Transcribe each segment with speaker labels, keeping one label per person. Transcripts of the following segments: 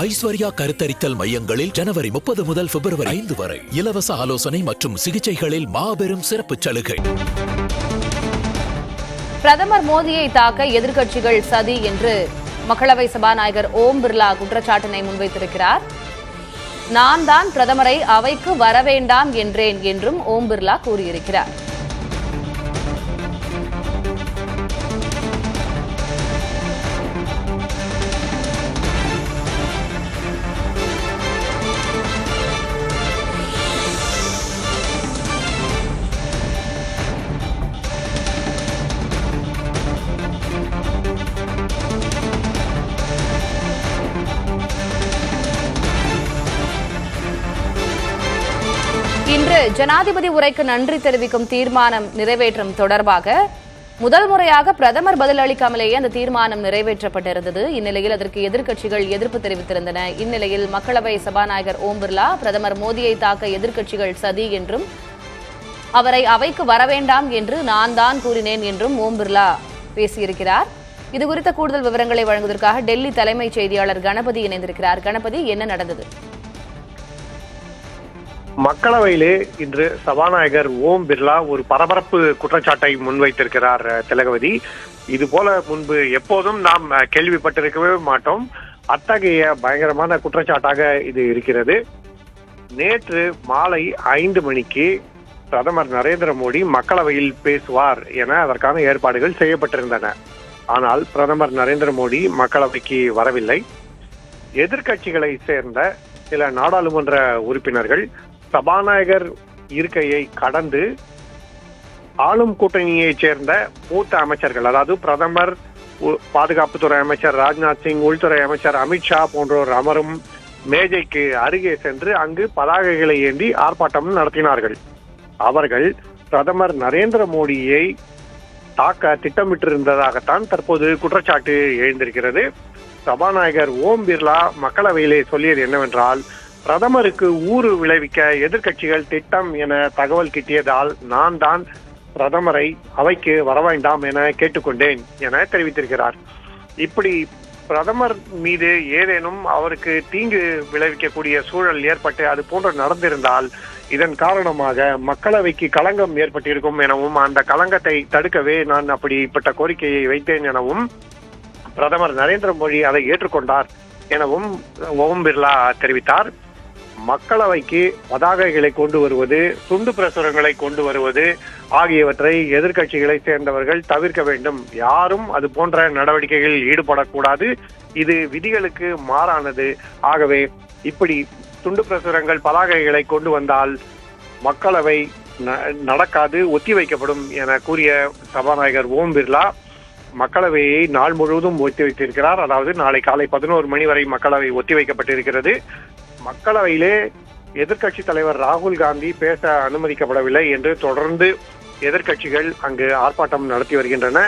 Speaker 1: ஐஸ்வர்யா கருத்தரித்தல் மையங்களில் ஜனவரி 30 முதல் பிப்ரவரி 5 வரை இலவச ஆலோசனை மற்றும் சிகிச்சைகளில் மாபெரும் சிறப்பு சலுகை.
Speaker 2: பிரதமர் மோடியை தாக்க எதிர்க்கட்சிகள் சதி என்று மக்களவை சபாநாயகர் ஓம் பிர்லா குற்றச்சாட்டினை முன்வைத்திருக்கிறார். நான் தான் பிரதமரை அவைக்கு வரவேண்டாம் என்றேன் என்றும் ஓம் பிர்லா கூறியிருக்கிறார். இன்று ஜனாதிபதி உரைக்கு நன்றி தெரிவிக்கும் தீர்மானம் நிறைவேற்றம் தொடர்பாக முதல் முறையாக பிரதமர் பதிலளிக்காமலேயே அந்த தீர்மானம் நிறைவேற்றப்பட்டிருந்தது. இந்நிலையில் அதற்கு எதிர்க்கட்சிகள் எதிர்ப்பு தெரிவித்திருந்தன. இந்நிலையில் மக்களவை சபாநாயகர் ஓம் பிர்லா பிரதமர் மோடியை தாக்க எதிர்க்கட்சிகள் சதி என்றும் அவரை அவைக்கு வரவேண்டாம் என்று நான் தான் கூறினேன் என்றும் ஓம் பிர்லா பேசியிருக்கிறார். இதுகுறித்த கூடுதல் விவரங்களை வழங்குவதற்காக டெல்லி தலைமைச் செய்தியாளர் கணபதி இணைந்திருக்கிறார். கணபதி, என்ன நடந்தது?
Speaker 3: மக்களவையிலே இன்று சபாநாயகர் ஓம் பிர்லா ஒரு பரபரப்பு குற்றச்சாட்டை முன்வைத்திருக்கிறார். திலகவதி, இது போல முன்பு எப்போதும் நாம் கேள்விப்பட்டிருக்கவே மாட்டோம். அத்தகைய பயங்கரமான குற்றச்சாட்டாக இது இருக்கிறது. நேற்று மாலை 5 மணிக்கு பிரதமர் நரேந்திர மோடி மக்களவையில் பேசுவார் என அதற்கான ஏற்பாடுகள் செய்யப்பட்டிருந்தன. ஆனால் பிரதமர் நரேந்திர மோடி மக்களவைக்கு வரவில்லை. எதிர்க்கட்சிகளை சேர்ந்த சில நாடாளுமன்ற உறுப்பினர்கள் சபாநாயகர் இருக்கையை கடந்து ஆளும் கூட்டணியைச் சேர்ந்த மூத்த அமைச்சர்கள், அதாவது பிரதமர், பாதுகாப்புத்துறை அமைச்சர் ராஜ்நாத் சிங், உள்துறை அமைச்சர் அமித்ஷா போன்றோர் அமரும் மேஜைக்கு அருகே சென்று அங்கு பதாகைகளை ஏந்தி ஆர்ப்பாட்டம் நடத்தினார்கள். அவர்கள் பிரதமர் நரேந்திர மோடியை தாக்க திட்டமிட்டிருந்ததாகத்தான் தற்போது குற்றச்சாட்டு எழுந்திருக்கிறது. சபாநாயகர் ஓம் பிர்லா மக்களவையிலே சொல்லியது என்னவென்றால், பிரதமருக்கு ஊறு விளைவிக்க எதிர்க்கட்சிகள் திட்டம் என தகவல் கிட்டியதால் நான் தான் பிரதமரை அவைக்கு வரவேண்டாம் என கேட்டுக்கொண்டேன் என தெரிவித்திருக்கிறார். இப்படி பிரதமர் மீது ஏதேனும் அவருக்கு தீங்கு விளைவிக்கக்கூடிய சூழல் ஏற்பட்டு அது போன்று நடந்திருந்தால் இதன் காரணமாக மக்களவைக்கு களங்கம் ஏற்பட்டிருக்கும் எனவும், அந்த களங்கத்தை தடுக்கவே நான் அப்படிப்பட்ட கோரிக்கையை வைத்தேன் எனவும், பிரதமர் நரேந்திர மோடி அதை ஏற்றுக்கொண்டார் எனவும் ஓம் பிர்லா தெரிவித்தார். மக்களவைக்கு பதாகைகளை கொண்டு வருவது, துண்டு பிரசுரங்களை கொண்டு வருவது ஆகியவற்றை எதிர்க்கட்சிகளை சேர்ந்தவர்கள் தவிர்க்க வேண்டும். யாரும் அது போன்ற நடவடிக்கைகளில் ஈடுபடக்கூடாது. இது விதிகளுக்கு மாறானது. ஆகவே இப்படி துண்டு பிரசுரங்கள், பதாகைகளை கொண்டு வந்தால் மக்களவை நடக்காது, ஒத்திவைக்கப்படும் என கூறிய சபாநாயகர் ஓம் பிர்லா மக்களவையை நாள் முழுவதும் ஒத்திவைத்திருக்கிறார். அதாவது நாளை காலை 11 மணி வரை மக்களவை ஒத்திவைக்கப்பட்டிருக்கிறது. மக்களவையிலே எதிர்க்கட்சி தலைவர் ராகுல் காந்தி பேச அனுமதிக்கப்படவில்லை என்று தொடர்ந்து எதிர்க்கட்சிகள் அங்கு ஆர்ப்பாட்டம் நடத்தி வருகின்றன.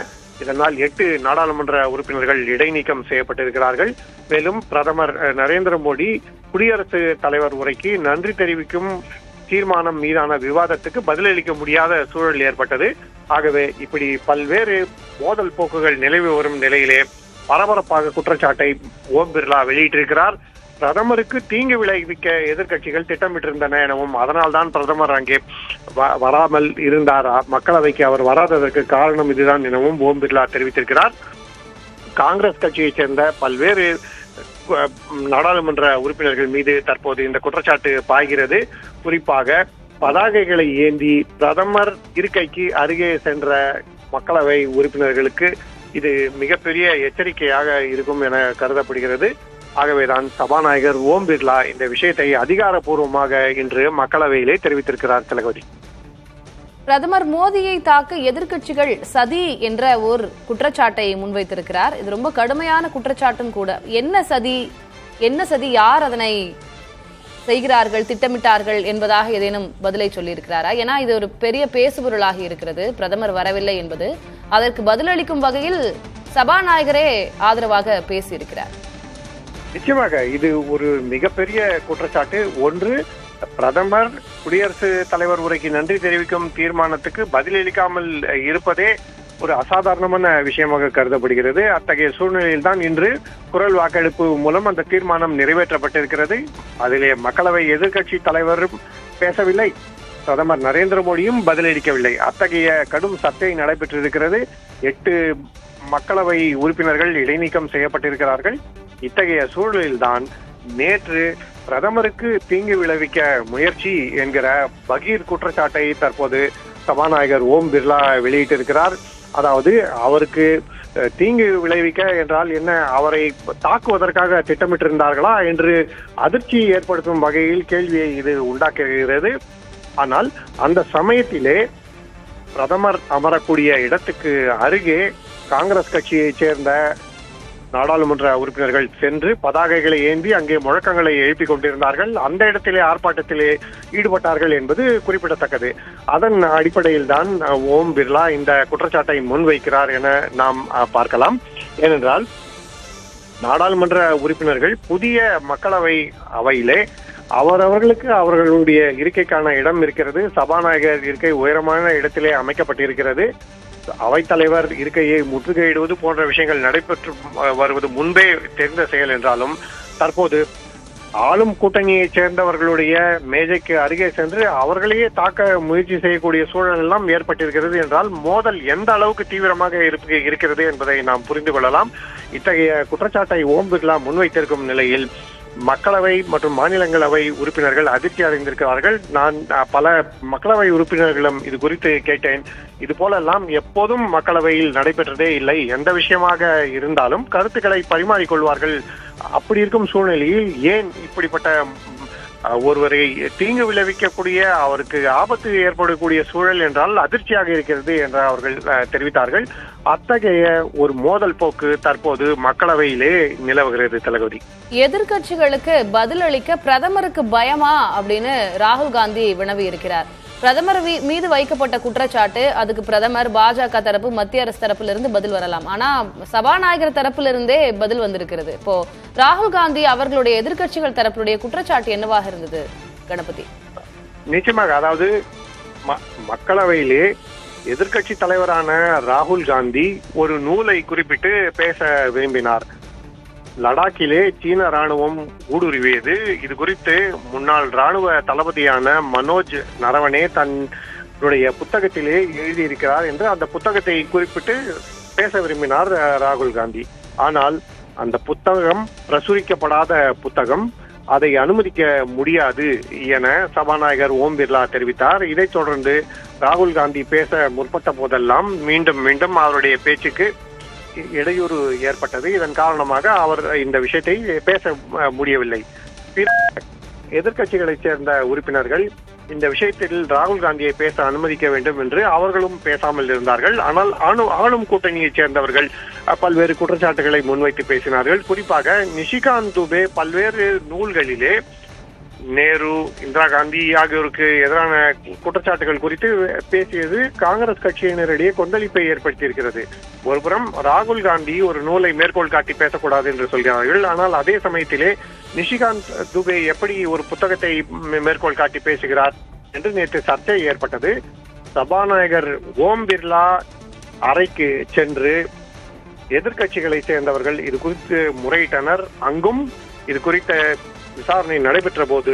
Speaker 3: இதனால் 8 நாடாளுமன்ற உறுப்பினர்கள் இடைநீக்கம் செய்யப்பட்டிருக்கிறார்கள். மேலும் பிரதமர் நரேந்திர மோடி குடியரசுத் தலைவர் உரைக்கு நன்றி தெரிவிக்கும் தீர்மானம் மீதான விவாதத்துக்கு பதிலளிக்க முடியாத சூழல் ஏற்பட்டது. ஆகவே இப்படி பல்வேறு மோதல் போக்குகள் நிலவி வரும் நிலையிலே பரபரப்பாக குற்றச்சாட்டை ஓம் பிர்லா வெளியிட்டிருக்கிறார். பிரதமருக்கு தீங்கு விளைவிக்க எதிர்க்கட்சிகள் திட்டமிட்டிருந்தன எனவும், அதனால்தான் பிரதமர் அங்கே வராமல் இருந்தார், மக்களவைக்கு அவர் வராததற்கு காரணம் இதுதான் எனவும் ஓம் பிர்லா தெரிவித்திருக்கிறார். காங்கிரஸ் கட்சியைச் சேர்ந்த பல்வேறு நாடாளுமன்ற உறுப்பினர்கள் மீது தற்போது இந்த குற்றச்சாட்டு பாய்கிறது. குறிப்பாக பதாகைகளை ஏந்தி பிரதமர் இருக்கைக்கு அருகே சென்ற மக்களவை உறுப்பினர்களுக்கு இது மிகப்பெரிய எச்சரிக்கையாக இருக்கும் என கருதப்படுகிறது. ஆகவேதான் சபாநாயகர் ஓம் பிர்லா இந்த விஷயத்தை அதிகாரப்பூர்வமாக இன்று மக்களவையிலே தெரிவித்திருக்கிறார். திலகவதி,
Speaker 2: பிரதமர் மோடியை தாக்க எதிர்க்கட்சிகள் சதி என்ற ஒரு குற்றச்சாட்டை முன்வைத்திருக்கிறார். இது ரொம்ப கடுமையான குற்றச்சாட்டும் கூட. என்ன சதி, யார் அதனை செய்கிறார்கள், திட்டமிட்டார்கள் என்பதாக ஏதேனும் பதிலை சொல்லியிருக்கிறாரா? ஏன்னா இது ஒரு பெரிய பேசுபொருளாகி இருக்கிறது. பிரதமர் வரவில்லை என்பது, அதற்கு பதிலளிக்கும் வகையில் சபாநாயகரே ஆதரவாக பேசியிருக்கிறார்.
Speaker 3: நிச்சயமாக இது ஒரு மிகப்பெரிய குற்றச்சாட்டு. ஒன்று, பிரதமர் குடியரசுத் தலைவர் உரைக்கு நன்றி தெரிவிக்கும் தீர்மானத்துக்கு பதிலளிக்காமல் இருப்பதே ஒரு அசாதாரணமான விஷயமாக கருதப்படுகிறது. அத்தகைய சூழ்நிலையில் தான் இன்று குரல் வாக்கெடுப்பு மூலம் அந்த தீர்மானம் நிறைவேற்றப்பட்டிருக்கிறது. அதிலே மக்களவை எதிர்க்கட்சி தலைவரும் பேசவில்லை, பிரதமர் நரேந்திர மோடியும் பதிலளிக்கவில்லை. அத்தகைய கடும் சர்ச்சை நடைபெற்றிருக்கிறது. 8 மக்களவை உறுப்பினர்கள் இடைநீக்கம் செய்யப்பட்டிருக்கிறார்கள். இத்தகைய சூழலில்தான் நேற்று பிரதமருக்கு தீங்கு விளைவிக்க முயற்சி என்கிற பகீர் குற்றச்சாட்டை தற்போது சபாநாயகர் ஓம் பிர்லா வெளியிட்டிருக்கிறார். அதாவது அவருக்கு தீங்கு விளைவிக்க என்றால் என்ன, அவரை தாக்குவதற்காக திட்டமிட்டிருந்தார்களா என்று அதிர்ச்சி ஏற்படுத்தும் வகையில் கேள்வியை இது உண்டாக்குகிறது. ஆனால் அந்த சமயத்திலே பிரதமர் அமரக்கூடிய இடத்துக்கு அருகே காங்கிரஸ் கட்சியைச் சேர்ந்த நாடாளுமன்ற உறுப்பினர்கள் சென்று பதாகைகளை ஏந்தி அங்கே முழக்கங்களை எழுப்பிக் கொண்டிருந்தார்கள். அந்த இடத்திலே ஆர்ப்பாட்டத்திலே ஈடுபட்டார்கள் என்பது குறிப்பிடத்தக்கது. அதன் அடிப்படையில் தான் ஓம் பிர்லா இந்த குற்றச்சாட்டை முன்வைக்கிறார் என நாம் பார்க்கலாம். ஏனென்றால் நாடாளுமன்ற உறுப்பினர்கள் புதிய மக்களவை அவையிலே அவரவர்களுக்கு அவர்களுடைய இருக்கைக்கான இடம் இருக்கிறது. சபாநாயகர் இருக்கை உயரமான இடத்திலே அமைக்கப்பட்டிருக்கிறது. அவைத்தலைவர் இருக்கையை முற்றுகையிடுவது போன்ற விஷயங்கள் நடைபெற்று வருவது முன்பே தெரிந்த செயல் என்றாலும் தற்போது ஆளும் கூட்டணியைச் சேர்ந்தவர்களுடைய மேஜைக்கு அருகே சென்று அவர்களையே தாக்க முயற்சி செய்யக்கூடிய சூழல் எல்லாம் ஏற்பட்டிருக்கிறது என்றால் மோதல் எந்த அளவுக்கு தீவிரமாக இருக்கிறது என்பதை நாம் புரிந்து கொள்ளலாம். இத்தகைய குற்றச்சாட்டை ஓம் பிர்லா முன்வைத்திருக்கும் நிலையில் மக்களவை மற்றும் மாநிலங்களவை உறுப்பினர்கள் அதிர்ச்சி அடைந்திருக்கிறார்கள். நான் பல மக்களவை உறுப்பினர்களும் இது குறித்து கேட்டேன். இது போலெல்லாம் எப்போதும் மக்களவையில் நடைபெற்றதே இல்லை. எந்த விஷயமாக இருந்தாலும் கருத்துக்களை பரிமாறிக்கொள்வார்கள். அப்படி இருக்கும் சூழ்நிலையில் ஏன் இப்படிப்பட்ட ஒருவரை தீங்கு விளைவிக்கக்கூடிய, அவருக்கு ஆபத்து ஏற்படக்கூடிய சூழல் என்றால் அதிர்ச்சியாக இருக்கிறது என்று அவர்கள் தெரிவித்தார்கள். அத்தகைய ஒரு மோதல் போக்கு தற்போது மக்களவையிலே நிலவுகிறது. திலகவதி,
Speaker 2: எதிர்கட்சிகளுக்கு பதிலளிக்க பிரதமருக்கு பயமா அப்படின்னு ராகுல் காந்தி வினவி இருக்கிறார். பிரதமர் மீது வைக்கப்பட்ட குற்றச்சாட்டு, அதுக்கு பிரதமர், பாஜக தரப்பு, மத்திய அரசு தரப்புல இருந்து பதில் வரலாம். ஆனா சபாநாயகர் தரப்புல இருந்தே பதில் வந்திருக்கிறது. இப்போ ராகுல் காந்தி அவர்களுடைய எதிர்கட்சிகள் தரப்புடைய குற்றச்சாட்டு என்னவாக இருந்தது கணபதி?
Speaker 3: நிச்சயமாக, அதாவது மக்களவையிலே எதிர்கட்சி தலைவரான ராகுல் காந்தி ஒரு நூலை குறிப்பிட்டு பேச விரும்பினார். லடாக்கிலே சீன ராணுவம் ஊடுருவியது. இது குறித்து முன்னாள் ராணுவ தளபதியான மனோஜ் நரவனே தன்னுடைய புத்தகத்திலே எழுதியிருக்கிறார் என்று அந்த புத்தகத்தை குறிப்பிட்டு பேச விரும்பினார் ராகுல் காந்தி. ஆனால் அந்த புத்தகம் பிரசுரிக்கப்படாத புத்தகம், அதை அனுமதிக்க முடியாது என சபாநாயகர் ஓம் பிர்லா தெரிவித்தார். இதைத் தொடர்ந்து ராகுல் காந்தி பேச முற்பட்ட போதெல்லாம் மீண்டும் மீண்டும் அவருடைய பேச்சுக்கு இடையூறு ஏற்பட்டது. இதன் காரணமாக அவர் இந்த விஷயத்தை பேச முடியவில்லை. எதிர்கட்சிகளைச் சேர்ந்த உறுப்பினர்கள் இந்த விஷயத்தில் ராகுல் காந்தியை பேச அனுமதிக்க வேண்டும் என்று அவர்களும் பேசாமல் இருந்தார்கள். ஆனால் ஆளும் கூட்டணியைச் சேர்ந்தவர்கள் பல்வேறு குற்றச்சாட்டுகளை முன்வைத்து பேசினார்கள். குறிப்பாக நிஷிகாந்த் துபே பல்வேறு நூல்களிலே நேரு, இந்திரா காந்தி ஆகியோருக்கு எதிரான குற்றச்சாட்டுகள் குறித்து பேசியது காங்கிரஸ் கட்சியினரிடையே கொந்தளிப்பை ஏற்படுத்தியிருக்கிறது. ஒருபுறம் ராகுல் காந்தி ஒரு நூலை மேற்கோள் காட்டி பேசக்கூடாது என்று சொல்கிறார்கள். ஆனால் அதே சமயத்திலே நிஷிகாந்த் துபே எப்படி ஒரு புத்தகத்தை மேற்கோள் காட்டி பேசுகிறார் என்று நேற்று சர்ச்சை ஏற்பட்டது. சபாநாயகர் ஓம் பிர்லா அறைக்கு சென்று எதிர்கட்சிகளை சேர்ந்தவர்கள் இது குறித்து முறையிட்டனர். அங்கும் இது குறித்த விசாரணை நடைபெற்ற போது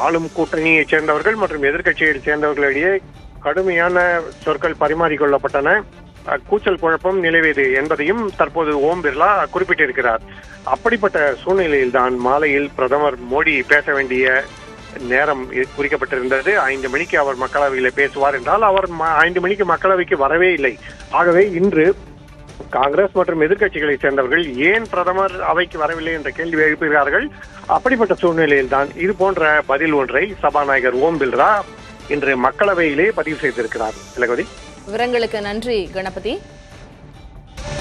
Speaker 3: ஆளும் கூட்டணியைச் சேர்ந்தவர்கள் மற்றும் எதிர்கட்சியை சேர்ந்தவர்களிடையே கடுமையான சொற்கள் பரிமாறிக்கொள்ளப்பட்டன. கூச்சல் குழப்பம் நிலவியது என்பதையும் தற்போது ஓம் பிர்லா குறிப்பிட்டிருக்கிறார். அப்படிப்பட்ட சூழ்நிலையில்தான் மாலையில் பிரதமர் மோடி பேச வேண்டிய நேரம் குறிக்கப்பட்டிருந்தது. 5 மணிக்கு அவர் மக்களவையில் பேசுவார் என்றால் அவர் 5 மணிக்கு மக்களவைக்கு வரவே இல்லை. ஆகவே இன்று காங்கிரஸ் மற்றும் எதிர்கட்சிகளை சேர்ந்தவர்கள் ஏன் பிரதமர் அவைக்கு வரவில்லை என்ற கேள்வி எழுப்புகிறார்கள். அப்படிப்பட்ட சூழ்நிலையில் தான் இது போன்ற பதில் ஒன்றை சபாநாயகர் ஓம் பிர்லா இன்று மக்களவையிலே பதிவு செய்திருக்கிறார். திலகவதி,
Speaker 2: விவரங்களுக்கு நன்றி கணபதி.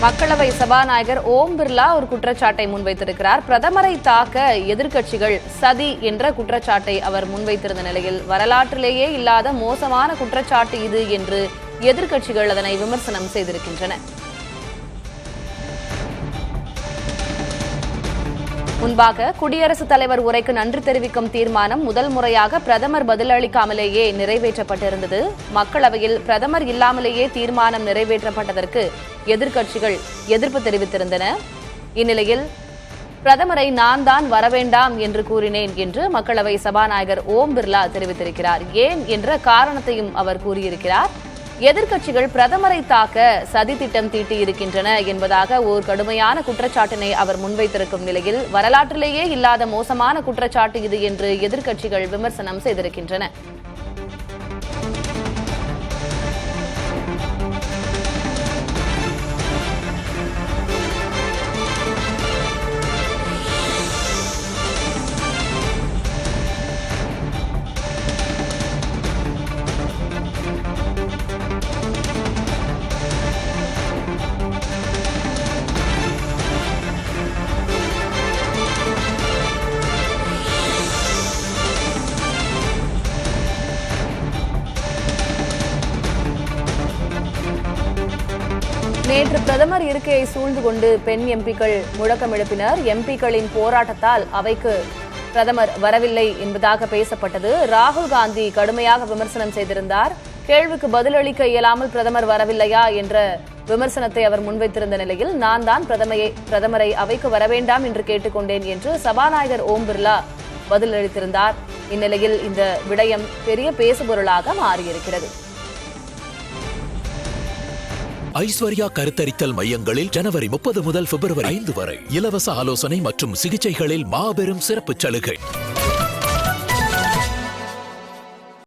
Speaker 2: மக்களவை சபாநாயகர் ஓம் பிர்லா ஒரு குற்றச்சாட்டை முன்வைத்திருக்கிறார். பிரதமரை தாக்க எதிர்க்கட்சிகள் சதி என்ற குற்றச்சாட்டை அவர் முன்வைத்திருந்த நிலையில் வரலாற்றிலேயே இல்லாத மோசமான குற்றச்சாட்டு இது என்று எதிர்க்கட்சிகள் அதனை விமர்சனம் செய்திருக்கின்றன. முன்பாக குடியரசுத் தலைவர் உரைக்கு நன்றி தெரிவிக்கும் தீர்மானம் முதல் முறையாக பிரதமர் பதிலளிக்காமலேயே நிறைவேற்றப்பட்டிருந்தது. மக்களவையில் பிரதமர் இல்லாமலேயே தீர்மானம் நிறைவேற்றப்பட்டதற்கு எதிர்க்கட்சிகள் எதிர்ப்பு தெரிவித்திருந்தன. இந்நிலையில் பிரதமரை நான் தான் வரவேண்டாம் என்று கூறினேன் என்று மக்களவை சபாநாயகர் ஓம் பிர்லா தெரிவித்திருக்கிறார். ஏன் என்ற காரணத்தையும் அவர் கூறியிருக்கிறார். எதிர்க்கட்சிகள் பிரதமரை தாக்க சதி திட்டம் தீட்டியிருக்கின்றன என்பதாக ஒரு கடுமையான குற்றச்சாட்டினை அவர் முன்வைத்திருக்கும் நிலையில் வரலாற்றிலேயே இல்லாத மோசமான குற்றச்சாட்டு இது என்று எதிர்க்கட்சிகள் விமர்சனம் செய்திருக்கின்றன. நேற்று பிரதமர் இருக்கையை சூழ்ந்து கொண்டு பெண் எம்பிக்கள் முழக்கம் எழுப்பினர். எம்பிக்களின் போராட்டத்தால் அவைக்கு பிரதமர் வரவில்லை என்பதாக பேசப்பட்டது. ராகுல் காந்தி கடுமையாக விமர்சனம் செய்திருந்தார். கேள்விக்கு பதிலளிக்க இயலாமல் பிரதமர் வரவில்லையா என்ற விமர்சனத்தை அவர் முன்வைத்திருந்த நிலையில் நான் தான் பிரதமரை அவைக்கு வரவேண்டாம் என்று கேட்டுக்கொண்டேன் என்று சபாநாயகர் ஓம் பிர்லா பதிலளித்திருந்தார். இந்நிலையில் இந்த விடயம் பெரிய பேசுபொருளாக மாறியிருக்கிறது.
Speaker 1: ஐஸ்வர்யா கருத்தரித்தல் மையங்களில் ஜனவரி 30 முதல் பிப்ரவரி 5 வரை இலவச ஆலோசனை மற்றும் சிகிச்சைகளில் மாபெரும் சிறப்பு சலுகை.